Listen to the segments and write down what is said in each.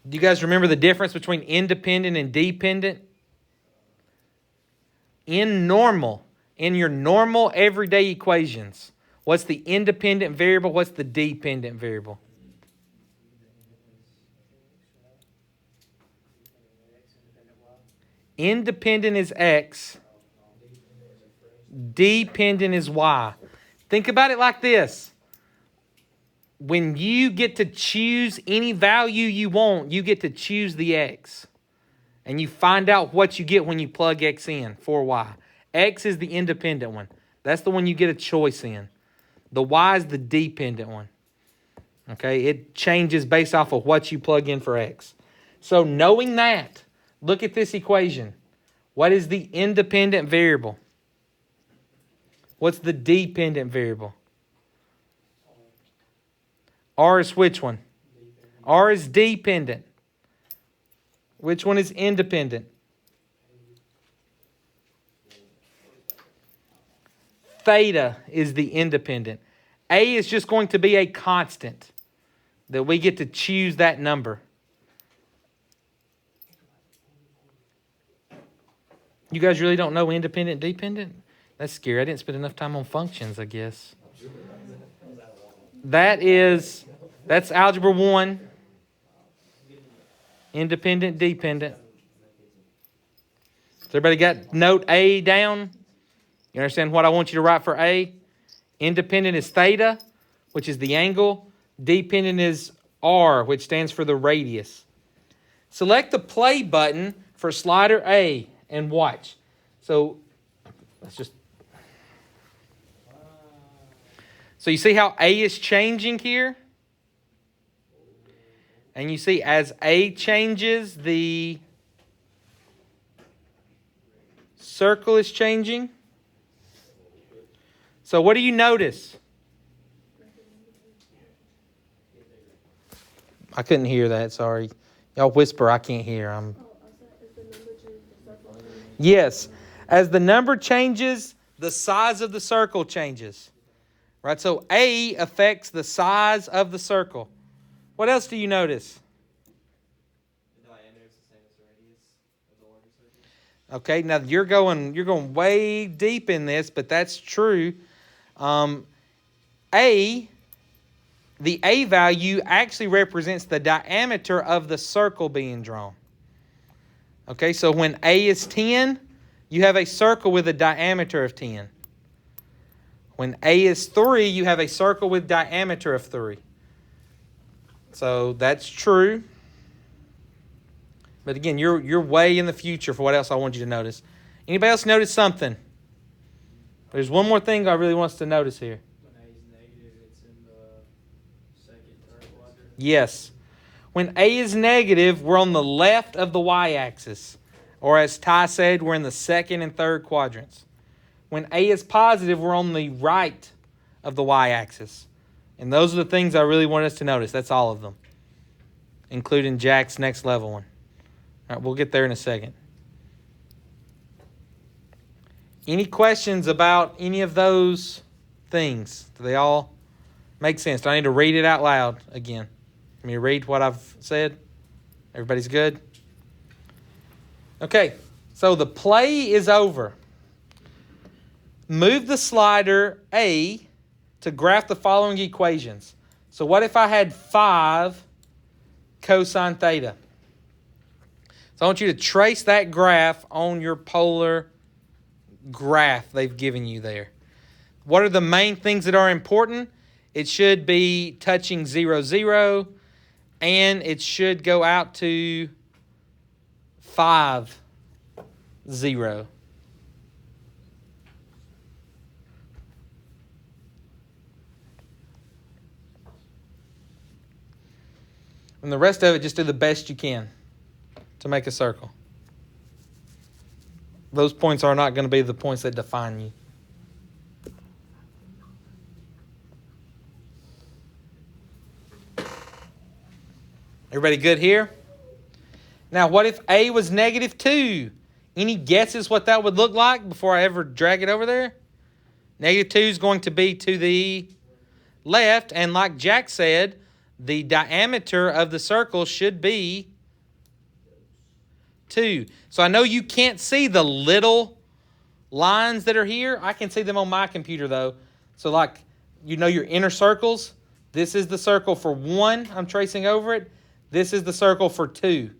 Do you guys remember the difference between independent and dependent? In your normal everyday equations, what's the independent variable? What's the dependent variable? Independent is X. Dependent is Y. Think about it like this. When you get to choose any value you want, you get to choose the X. And you find out what you get when you plug X in for Y. X is the independent one. That's the one you get a choice in. The Y is the dependent one. Okay, it changes based off of what you plug in for X. So knowing that, look at this equation. What is the independent variable? What's the dependent variable? R is which one? R is dependent. Which one is independent? Theta is the independent. A is just going to be a constant that we get to choose that number. You guys really don't know independent, dependent? That's scary. I didn't spend enough time on functions, I guess. That's Algebra 1. Independent, dependent. So everybody got note A down? You understand what I want you to write for A? Independent is theta, which is the angle. Dependent is R, which stands for the radius. Select the play button for slider A and watch. So So you see how A is changing here? And you see as A changes, the circle is changing. So what do you notice? I couldn't hear that, sorry. Y'all whisper, I can't hear. Yes. As the number changes, the size of the circle changes. Right? So A affects the size of the circle. What else do you notice? The diameter is the same as the radius of the larger circle. Okay, now you're going way deep in this, but that's true. The A value actually represents the diameter of the circle being drawn. Okay, so when A is 10, you have a circle with a diameter of 10. When A is 3, you have a circle with diameter of 3. So that's true. But again, you're way in the future for what else I want you to notice. Anybody else notice something? There's one more thing I really want us to notice here. When A is negative, it's in the second, third quadrant. Yes. When A is negative, we're on the left of the y-axis. Or as Ty said, we're in the second and third quadrants. When A is positive, we're on the right of the y-axis. And those are the things I really want us to notice. That's all of them, including Jack's next level one. All right, we'll get there in a second. Any questions about any of those things? Do they all make sense? Do I need to read it out loud again? Let me read what I've said. Everybody's good? Okay, so the play is over. Move the slider A to graph the following equations. So what if I had 5 cosine theta? So I want you to trace that graph on your polar graph they've given you there. What are the main things that are important? It should be touching 0, 0, and it should go out to 5, 0. And the rest of it, just do the best you can to make a circle. Those points are not going to be the points that define you. Everybody good here? Now, what if A was negative 2? Any guesses what that would look like before I ever drag it over there? Negative 2 is going to be to the left, and like Jack said, the diameter of the circle should be 2. So I know you can't see the little lines that are here. I can see them on my computer, though. So, like, you know your inner circles? This is the circle for 1. I'm tracing over it. This is the circle for 2.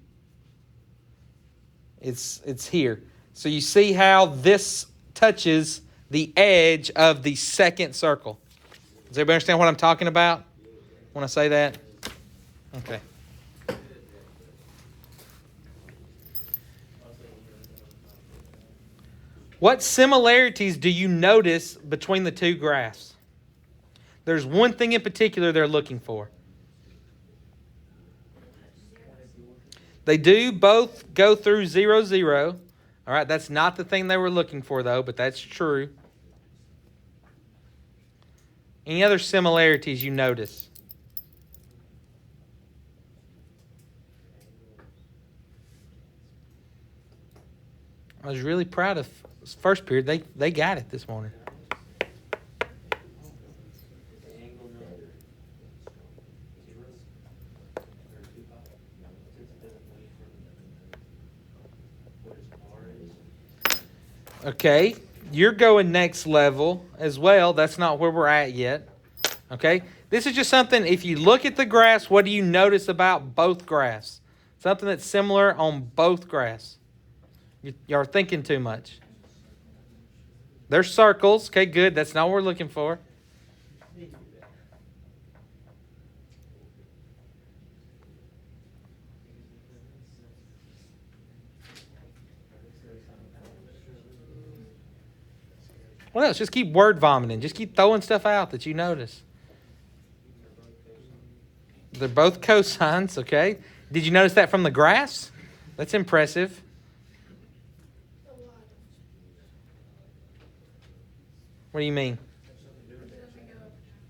It's here. So you see how this touches the edge of the second circle. Does everybody understand what I'm talking about when I say that? Okay. What similarities do you notice between the two graphs? There's one thing in particular they're looking for. They do both go through 0, 0. All right, that's not the thing they were looking for, though, but that's true. Any other similarities you notice? I was really proud of first period. They got it this morning. Okay, you're going next level as well. That's not where we're at yet. Okay, this is just something, if you look at the graphs, what do you notice about both graphs? Something that's similar on both graphs. You are thinking too much. They're circles. Okay, good. That's not what we're looking for. What else? Just keep word vomiting. Just keep throwing stuff out that you notice. They're both cosines, okay? Did you notice that from the graphs? That's impressive. What do you mean?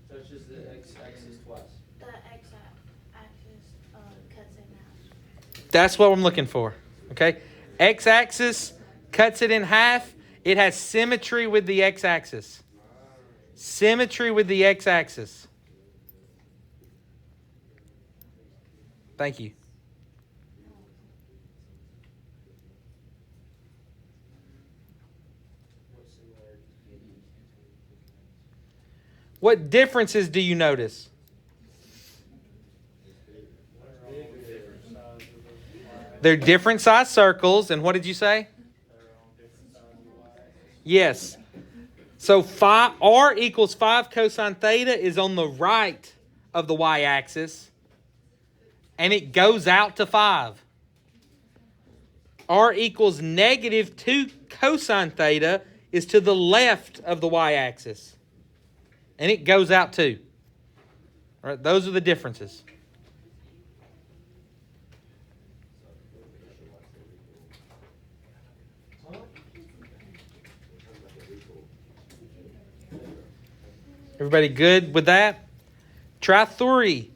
So it's just the x-axis twice. The x-axis cuts it in half. That's what I'm looking for, okay? X-axis cuts it in half. It has symmetry with the x-axis. Symmetry with the x-axis. Thank you. What differences do you notice? They're different size circles. And what did you say? Yes. So r equals 5 cosine theta is on the right of the y-axis. And it goes out to 5. R equals negative 2 cosine theta is to the left of the y-axis. And it goes out too. All right, those are the differences. Everybody good with that? Try 3.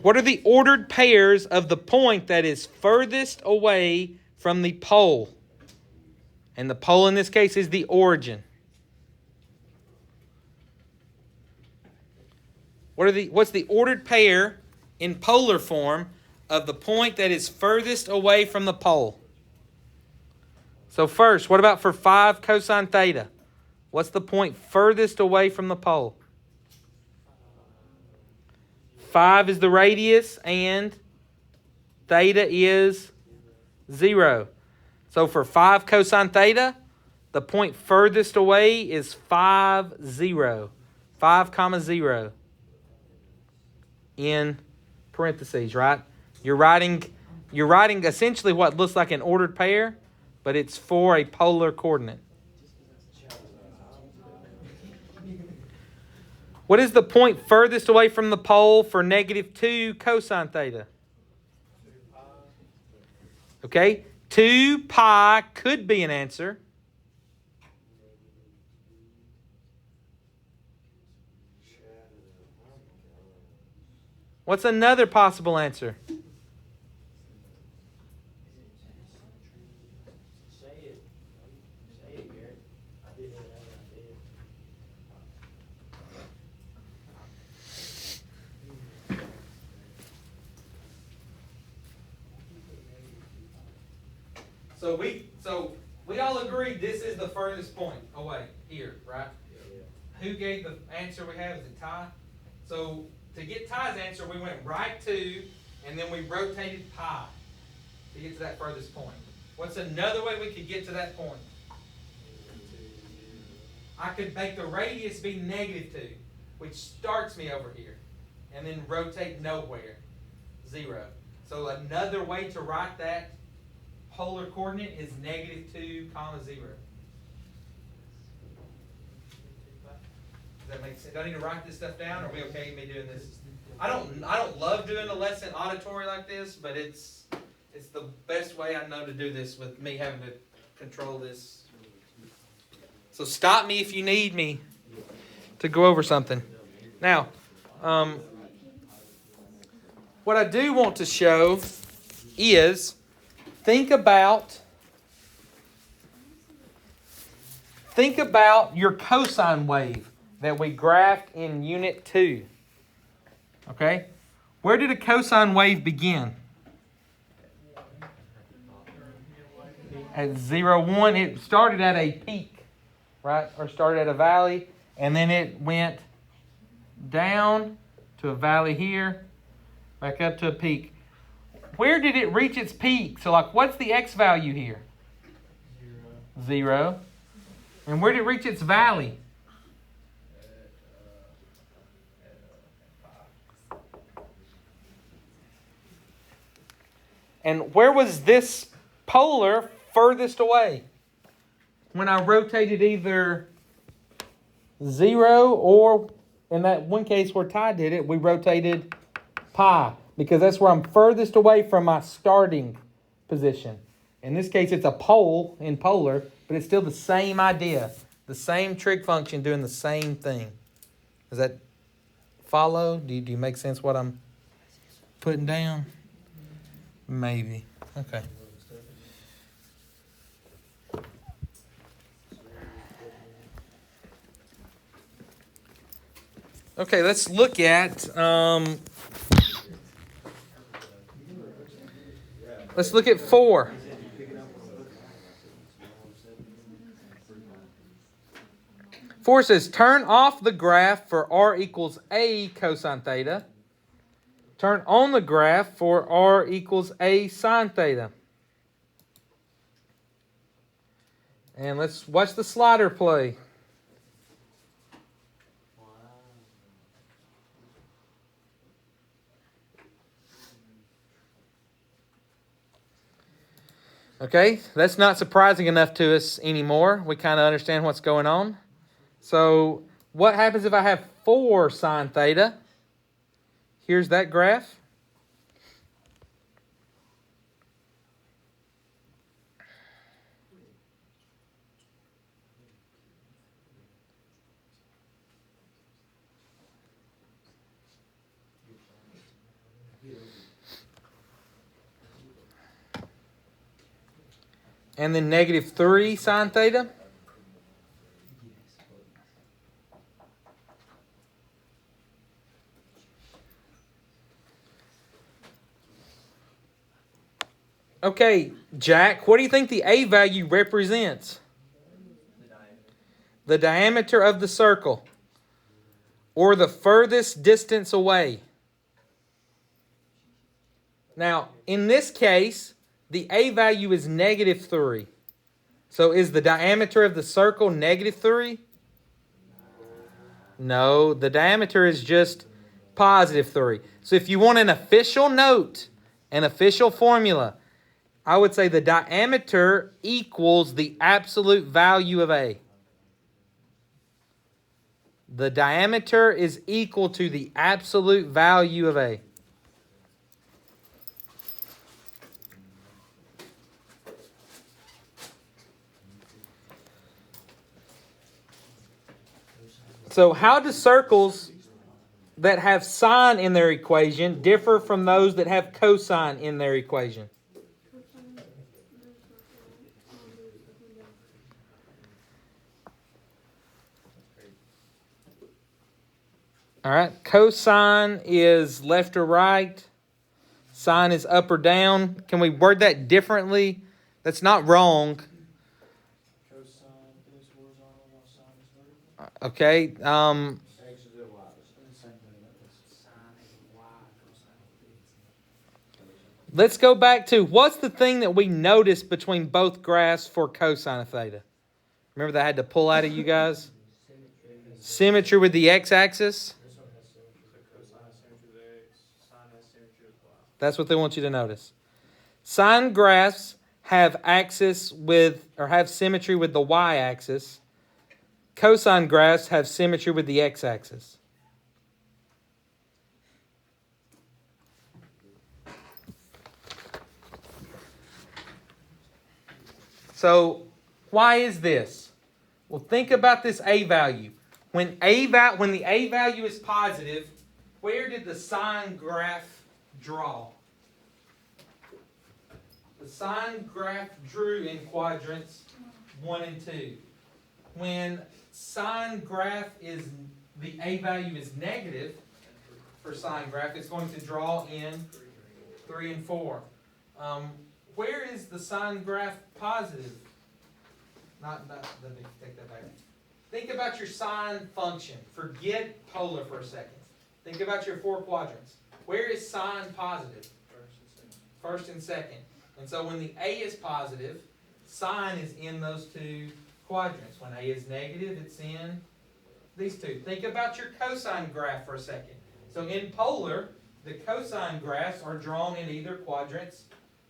What are the ordered pairs of the point that is furthest away from the pole? And the pole in this case is the origin. What's the ordered pair in polar form of the point that is furthest away from the pole? So first, what about for 5 cosine theta? What's the point furthest away from the pole? 5 is the radius and theta is 0. So for 5 cosine theta, the point furthest away is 5, 0. 5, 0. In parentheses, right? You're writing essentially what looks like an ordered pair, but it's for a polar coordinate. What is the point furthest away from the pole for negative 2 cosine theta? Okay, 2 pi could be an answer. What's another possible answer? So we all agreed this is the furthest point away here, right? Who gave the answer we have? Is it Ty? So to get Ty's answer, we went right to, and then we rotated pi to get to that furthest point. What's another way we could get to that point? I could make the radius be -2, which starts me over here, and then rotate nowhere, 0. So another way to write that polar coordinate is -2, 0. Does that make sense? Do I need to write this stuff down? Or are we okay with me doing this? I don't love doing a lesson auditory like this, but it's the best way I know to do this with me having to control this. So stop me if you need me to go over something. Now, what I do want to show is think about your cosine wave that we graphed in Unit 2. Okay? Where did a cosine wave begin? At 0, 1. It started at a peak, right? Or started at a valley, and then it went down to a valley here, back up to a peak. Where did it reach its peak? So, like, what's the x value here? 0. And where did it reach its valley? And where was this polar furthest away? When I rotated either 0 or, in that one case where Ty did it, we rotated pi. Because that's where I'm furthest away from my starting position. In this case, it's a pole in polar, but it's still the same idea. The same trig function doing the same thing. Does that follow? Do you make sense what I'm putting down? Maybe. Okay. Okay, let's look at let's look at 4. Four says, turn off the graph for r equals a cosine theta. Turn on the graph for r equals a sine theta. And let's watch the slider play. Okay, that's not surprising enough to us anymore. We kind of understand what's going on. So what happens if I have 4 sine theta? Here's that graph. And then -3 sine theta. Okay, Jack, what do you think the A value represents? The diameter of the circle, or the furthest distance away. Now, in this case, the A value is -3. So is the diameter of the circle -3? No, the diameter is just +3. So if you want an official note, an official formula, I would say the diameter equals the absolute value of A. The diameter is equal to the absolute value of A. So how do circles that have sine in their equation differ from those that have cosine in their equation? All right, cosine is left or right. Sine is up or down. Can we word that differently That's not wrong. Cosine is horizontal while sine is vertical. Okay. Let's go back to what's the thing that we noticed between both graphs for cosine of theta? Remember that I had to pull out of you guys? Symmetry with the x-axis. This one has symmetry. The cosine has symmetry with the x. Sine has symmetry with y. That's what they want you to notice. Sine graphs have have symmetry with the y-axis. Cosine graphs have symmetry with the x-axis. So, why is this? Well, think about this a value. When the a value is positive, where did the sine graph draw? The sine graph drew in quadrants 1 and 2. When sine graph the a value is negative for sine graph, it's going to draw in 3 and 4. Where is the sine graph positive? Let me take that back. Think about your sine function. Forget polar for a second. Think about your 4 quadrants. Where is sine positive? First and second. And so when the a is positive, sine is in those 2 quadrants. When a is negative, it's in these 2. Think about your cosine graph for a second. So in polar, the cosine graphs are drawn in either quadrants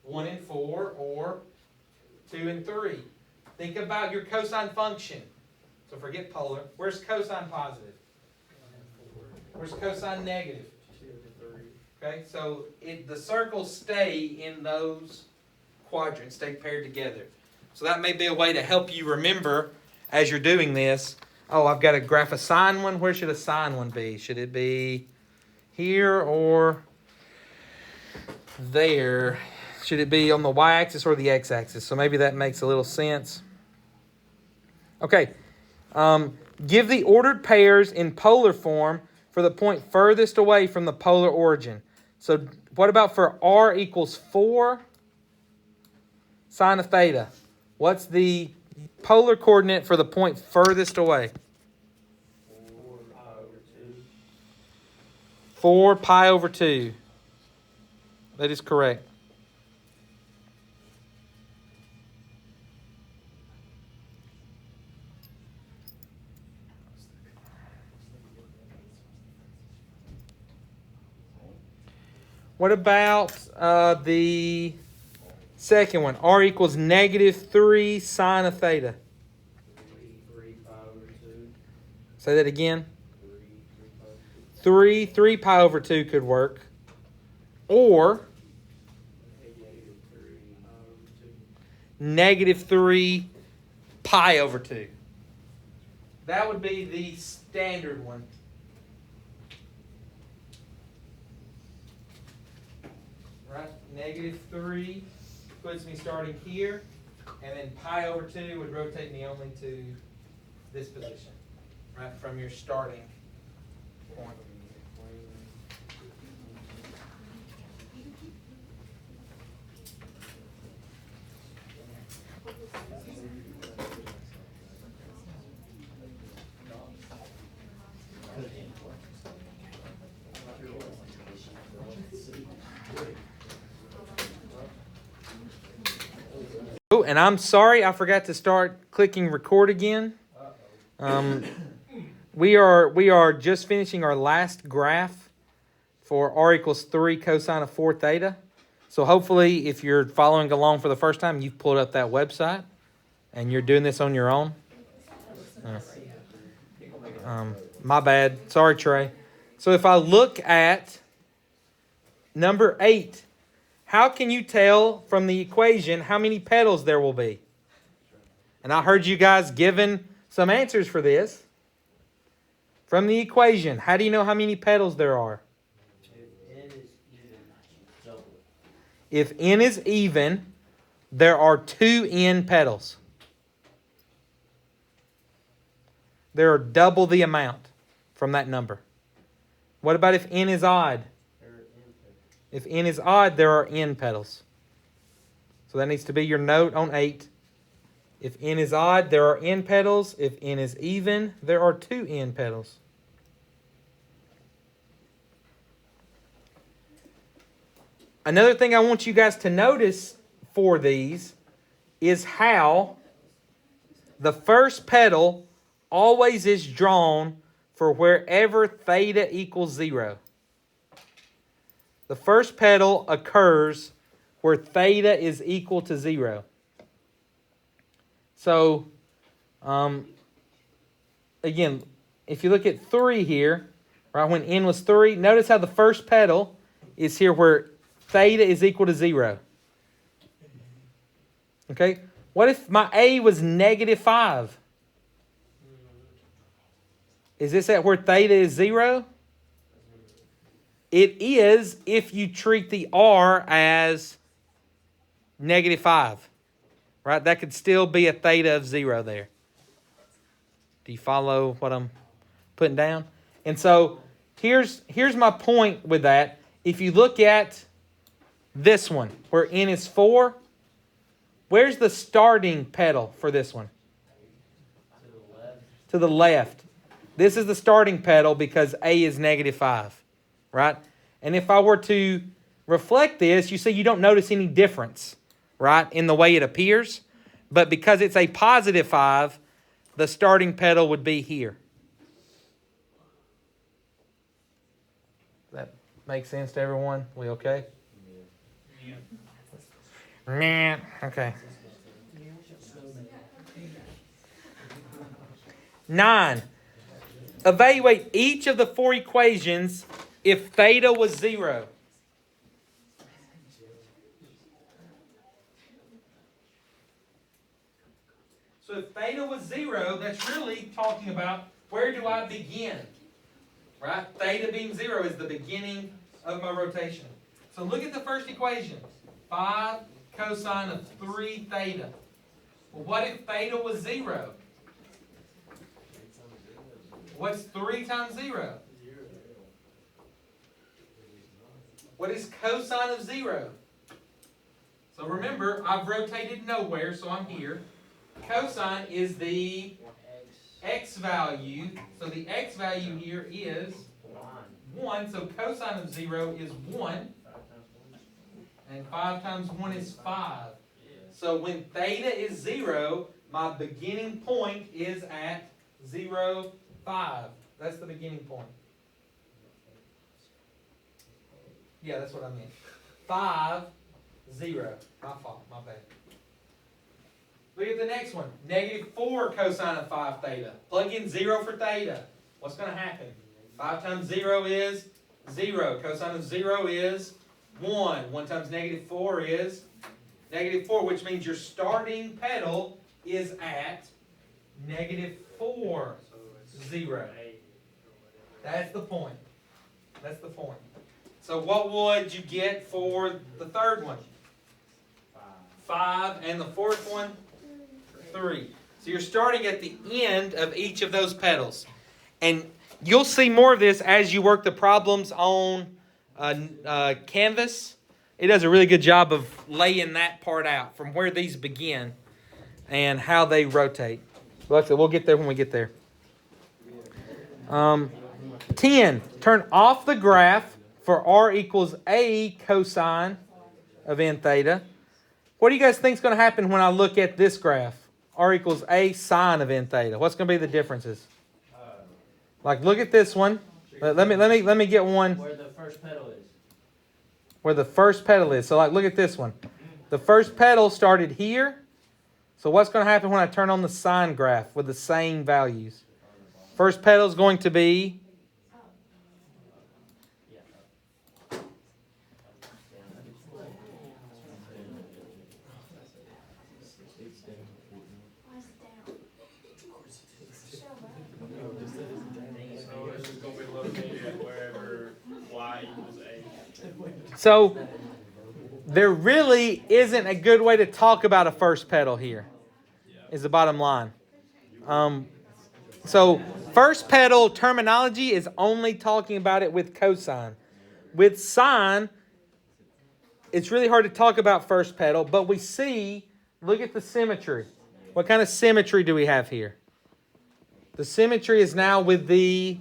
1 and 4 or 2 and 3. Think about your cosine function. So forget polar. Where's cosine positive? Where's cosine negative? 2 and 3. Okay, so the circles stay in those quadrants, stay paired together. So that may be a way to help you remember as you're doing this. Oh, I've got to graph a sine one. Where should a sine one be? Should it be here or there? Should it be on the y-axis or the x-axis? So maybe that makes a little sense. Okay. Give the ordered pairs in polar form for the point furthest away from the polar origin. So what about for r equals 4 sine of theta? What's the polar coordinate for the point furthest away? 4 pi over 2. That is correct. What about the second one? R equals negative 3 sine of theta. 3 pi over 2. Say that again. 3 3 pi over 2 could work. Or negative 3 pi over 2. That would be the standard one. Right? Negative 3 puts me starting here. And then pi over 2 would rotate me only to this position. Right? From your starting point. Oh, and I'm sorry I forgot to start clicking record again. We are just finishing our last graph for r equals 3 cosine of 4 theta. So hopefully if you're following along for the first time, you've pulled up that website and you're doing this on your own. My bad. Sorry, Trey. So if I look at number 8, how can you tell from the equation how many petals there will be? And I heard you guys giving some answers for this. From the equation, how do you know how many petals there are? If n is even, there are 2 n petals. There are double the amount from that number. What about if n is odd? If n is odd, there are n petals. So that needs to be your note on 8. If n is odd, there are n petals. If n is even, there are 2 n petals. Another thing I want you guys to notice for these is how the first petal always is drawn for wherever theta equals 0. The first petal occurs where theta is equal to 0. So, again, if you look at 3 here, right, when n was 3, notice how the first petal is here where theta is equal to 0. Okay? What if my A was -5? Is this at where theta is 0? It is if you treat the R as -5. Right? That could still be a theta of 0 there. Do you follow what I'm putting down? And so here's my point with that. If you look at this one, where n is 4, where's the starting petal for this one? To the left. This is the starting petal because A is -5, right? And if I were to reflect this, you see you don't notice any difference, right, in the way it appears. But because it's a +5, the starting petal would be here. That makes sense to everyone? We okay? Yeah. Okay. 9. Evaluate each of the 4 equations if theta was 0. So if theta was 0, that's really talking about where do I begin? Right? Theta being 0 is the beginning of my rotation. So look at the first equation. 5 cosine of 3 theta. Well, what if theta was 0? What's 3 times 0? What is cosine of 0? So remember, I've rotated nowhere, so I'm here. Cosine is the x value. So the x value here is 1. So cosine of 0 is 1. And 5 times 1 is 5. So when theta is 0, my beginning point is at 0, 5. That's the beginning point. Yeah, that's what I meant. 5, 0. My fault. My bad. Look at the next one. -4 cosine of 5 theta. Plug in 0 for theta. What's going to happen? 5 times 0 is 0. Cosine of 0 is 1. 1 times -4 is -4, which means your starting petal is at -4, 0. That's the point. That's the point. So what would you get for the third one? 5. And the fourth one? 3. So you're starting at the end of each of those petals. And you'll see more of this as you work the problems on Canvas. It does a really good job of laying that part out from where these begin and how they rotate. Well, we'll get there when we get there. 10. Turn off the graph for r equals a cosine of n theta. What do you guys think is going to happen when I look at this graph? R equals a sine of n theta. What's going to be the differences? Like, look at this one. Let me get one. Where the first petal is. Where the first petal is. So, like, look at this one. The first petal started here. So what's going to happen when I turn on the sine graph with the same values? First petal is going to be So there really isn't a good way to talk about a first petal here, is the bottom line. So first petal terminology is only talking about it with cosine. With sine, it's really hard to talk about first petal, but we see, look at the symmetry. What kind of symmetry do we have here? The symmetry is now with the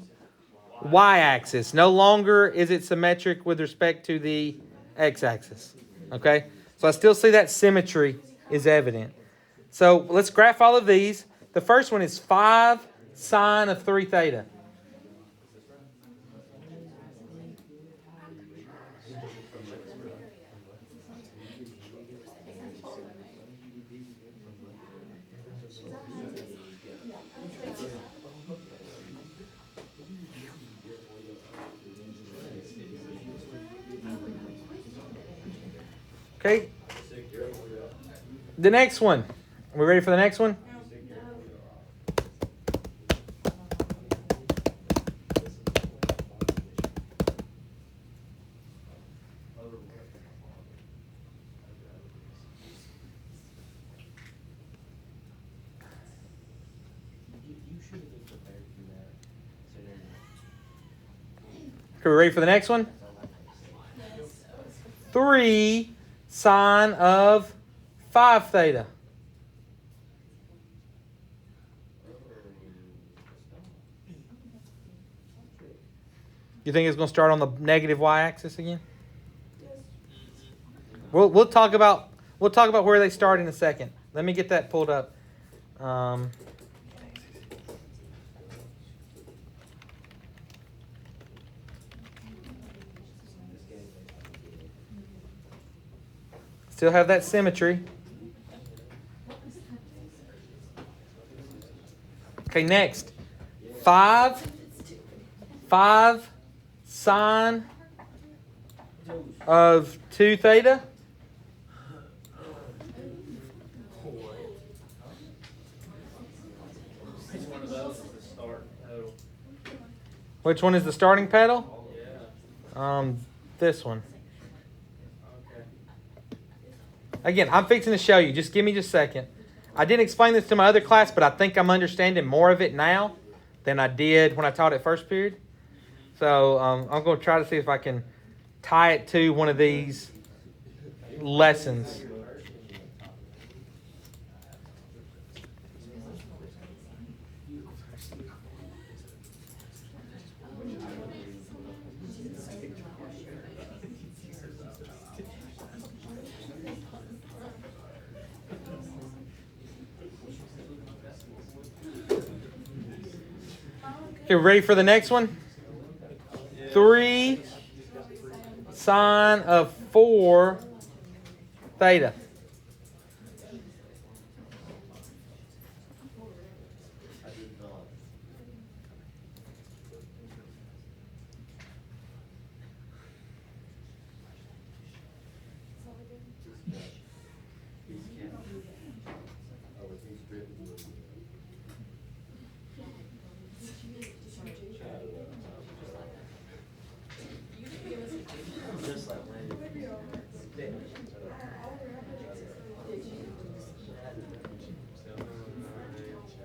y-axis. No longer is it symmetric with respect to the x-axis. Okay? So I still see that symmetry is evident. So let's graph all of these. The first one is 5 sine of 3 theta. Okay. The next one. Are we ready for the next one? Okay, we ready for the next one? 3 sine of 5 theta. You think it's going to start on the negative y-axis again? We'll talk about where they start in a second. Let me get that pulled up. Still have that symmetry. Okay, next. 5 sine of 2 theta. Which one is the starting pedal? This one. Again, I'm fixing to show you. Just give me just a second. I didn't explain this to my other class, but I think I'm understanding more of it now than I did when I taught it first period. So I'm going to try to see if I can tie it to one of these lessons. Okay, ready for the next one? 3 sine of 4 theta.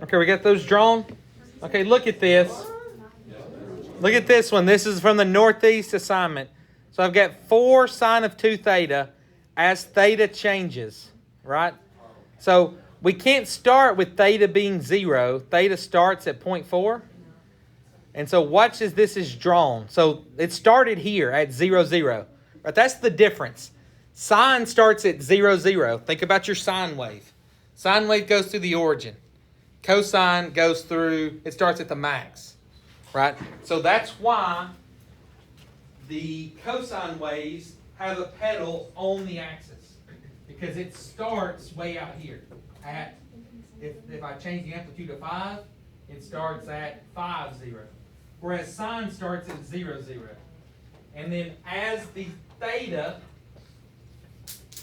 Okay, we got those drawn? Okay, look at this. Look at this one. This is from the Northeast assignment. So I've got 4 sine of 2 theta as theta changes, right? So we can't start with theta being 0. Theta starts at 0.4. And so watch as this is drawn. So it started here at 0, 0. Right? That's the difference. Sine starts at 0, 0. Think about your sine wave. Sine wave goes through the origin. Cosine goes through, it starts at the max, right? So that's why the cosine waves have a pedal on the axis, because it starts way out here at, if I change the amplitude to 5, it starts at 5, 0. Whereas sine starts at 0, 0. And then as the theta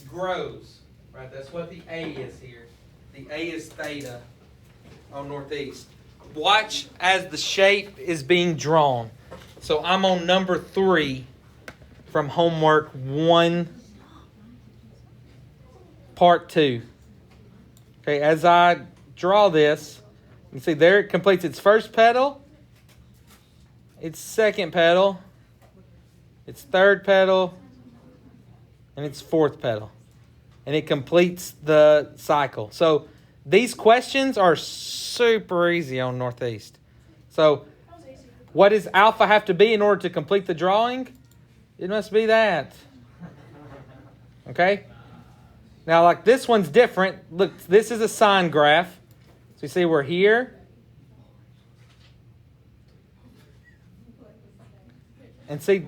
grows, right? That's what the A is here. The A is theta on Northeast. Watch as the shape is being drawn. So I'm on number 3 from homework 1, part 2. Okay, as I draw this, you see there it completes its first pedal, its second pedal, its third pedal, and it's fourth pedal. And it completes the cycle. So these questions are super easy on Northeast. So what does alpha have to be in order to complete the drawing? It must be that. Okay? Now, like this one's different. Look, this is a sine graph. So you see we're here. And see,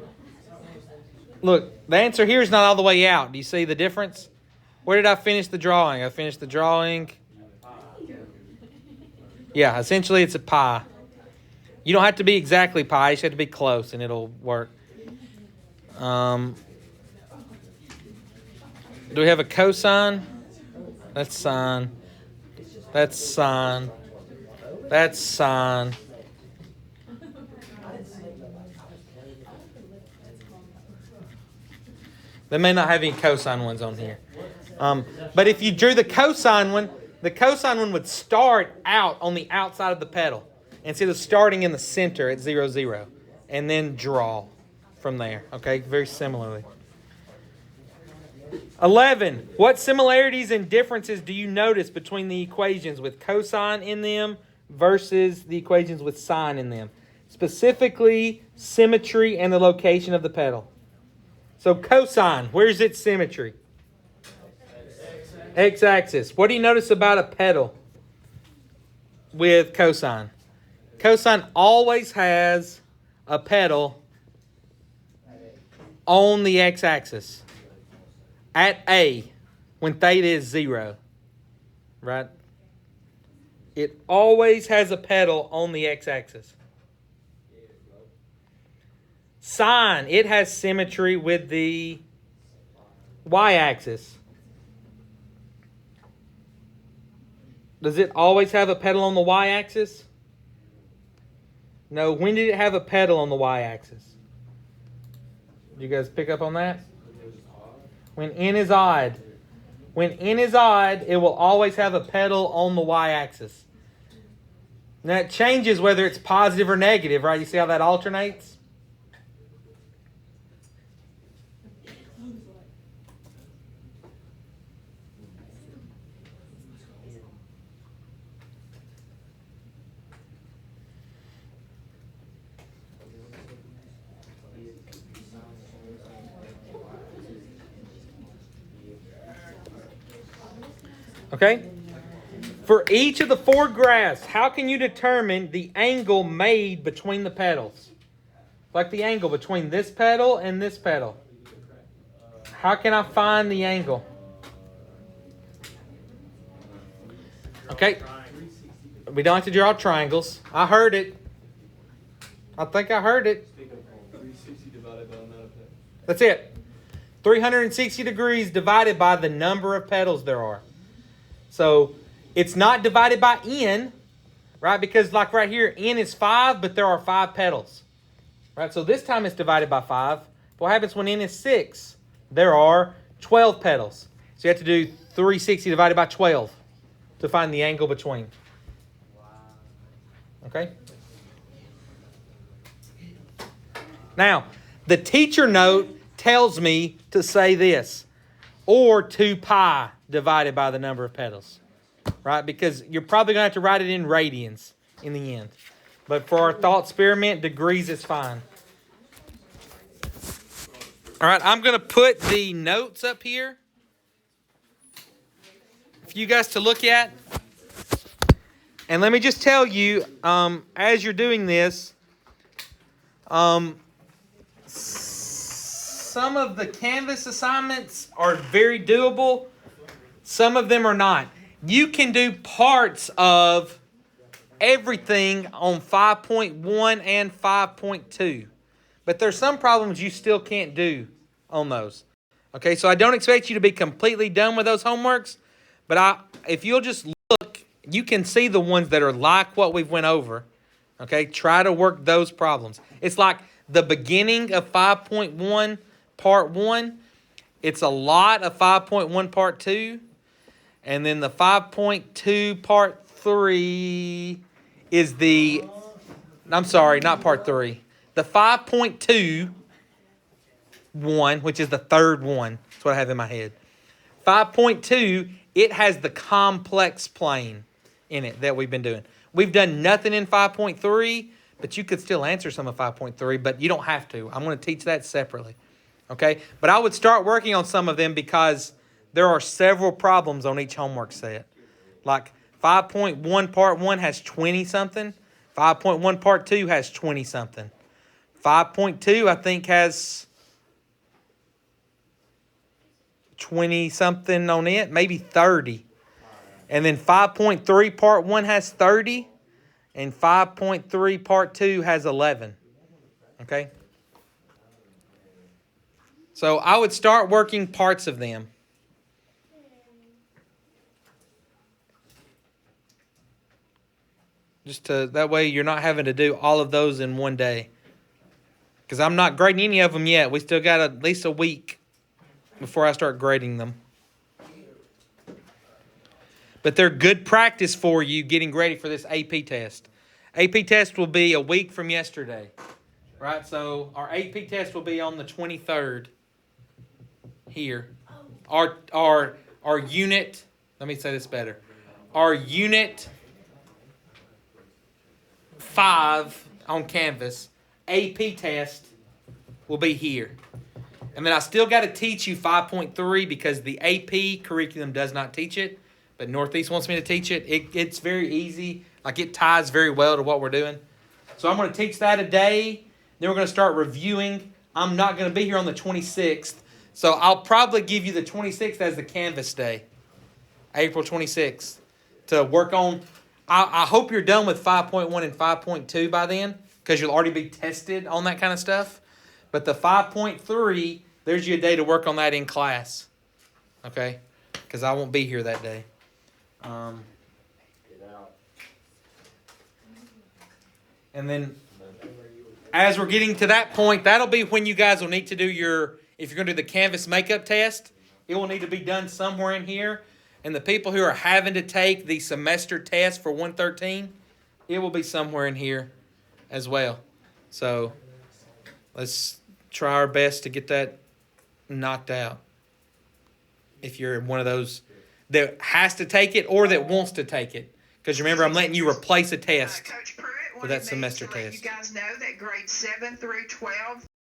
look, the answer here is not all the way out. Do you see the difference? Where did I finish the drawing? I finished the drawing. Yeah, essentially it's a pi. You don't have to be exactly pi. You just have to be close and it'll work. Do we have a cosine? That's sine. That's sine. That's sine. They may not have any cosine ones on here. But if you drew the cosine one would start out on the outside of the pedal. Instead of starting in the center at 0, 0. And then draw from there. Okay, very similarly. 11. What similarities and differences do you notice between the equations with cosine in them versus the equations with sine in them? Specifically, symmetry and the location of the pedal. So cosine, where's its symmetry? X-axis. What do you notice about a pedal with cosine? Cosine always has a pedal on the x-axis at A when theta is 0. Right? It always has a pedal on the x-axis. Sine, it has symmetry with the y-axis. Does it always have a pedal on the y-axis? No. When did it have a pedal on the y-axis? Did you guys pick up on that? When n is odd. When n is odd, it will always have a pedal on the y-axis. Now it changes whether it's positive or negative, right? You see how that alternates? Okay? For each of the 4 graphs, how can you determine the angle made between the pedals? Like the angle between this pedal and this pedal. How can I find the angle? Okay. We don't have to draw triangles. I heard it. I think I heard it. 360 divided by the amount of pedals. That's it. 360 degrees divided by the number of pedals there are. So it's not divided by n, right? Because like right here, n is 5, but there are 5 pedals. Right? So this time it's divided by 5. What happens when n is 6? There are 12 pedals. So you have to do 360 divided by 12 to find the angle between. Okay? Now, the teacher note tells me to say this, or 2 pi divided by the number of pedals, right? Because you're probably going to have to write it in radians in the end. But for our thought experiment, degrees is fine. All right, I'm going to put the notes up here for you guys to look at. And let me just tell you, as you're doing this, some of the Canvas assignments are very doable. Some of them are not. You can do parts of everything on 5.1 and 5.2. But there's some problems you still can't do on those. Okay, so I don't expect you to be completely done with those homeworks. But if you'll just look, you can see the ones that are like what we've went over. Okay, try to work those problems. It's like the beginning of 5.1 part 1. It's a lot of 5.1 part 2. And then the 5.2 part 3 is the, I'm sorry, not part 3. The 5.2 one, which is the third one. That's That's what I have in my head. 5.2, it has the complex plane in it that we've been doing. We've done nothing in 5.3, but you could still answer some of 5.3, but you don't have to. I'm going to teach that separately. Okay? But I would start working on some of them because there are several problems on each homework set. Like 5.1 part 1 has 20 something. 5.1 part 2 has 20 something. 5.2 I think has 20 something on it, maybe 30. And then 5.3 part 1 has 30 and 5.3 part 2 has 11. Okay? So I would start working parts of them. Just to, that way you're not having to do all of those in one day. Because I'm not grading any of them yet. We still got at least a week before I start grading them. But they're good practice for you getting ready for this AP test. AP test will be a week from yesterday. Right? So our AP test will be on the 23rd here. Our unit, let me say this better. Our unit 5 on Canvas AP test will be here. And then I still got to teach you 5.3 because the AP curriculum does not teach it, but Northeast wants me to teach it. It's very easy. Like it ties very well to what we're doing. So I'm going to teach that a day. Then we're going to start reviewing. I'm not going to be here on the 26th. So I'll probably give you the 26th as the Canvas day. April 26th. To work on. I hope you're done with 5.1 and 5.2 by then, because you'll already be tested on that kind of stuff. But the 5.3, there's you a day to work on that in class. Okay? Because I won't be here that day. And then as we're getting to that point, that'll be when you guys will need to do your, if you're going to do the Canvas makeup test, it will need to be done somewhere in here. And the people who are having to take the semester test for 113, it will be somewhere in here as well. So let's try our best to get that knocked out. If you're one of those that has to take it or that wants to take it. Because remember, I'm letting you replace a test Coach Pruitt for that wanted me semester to let test. you guys know that grades 7 through 12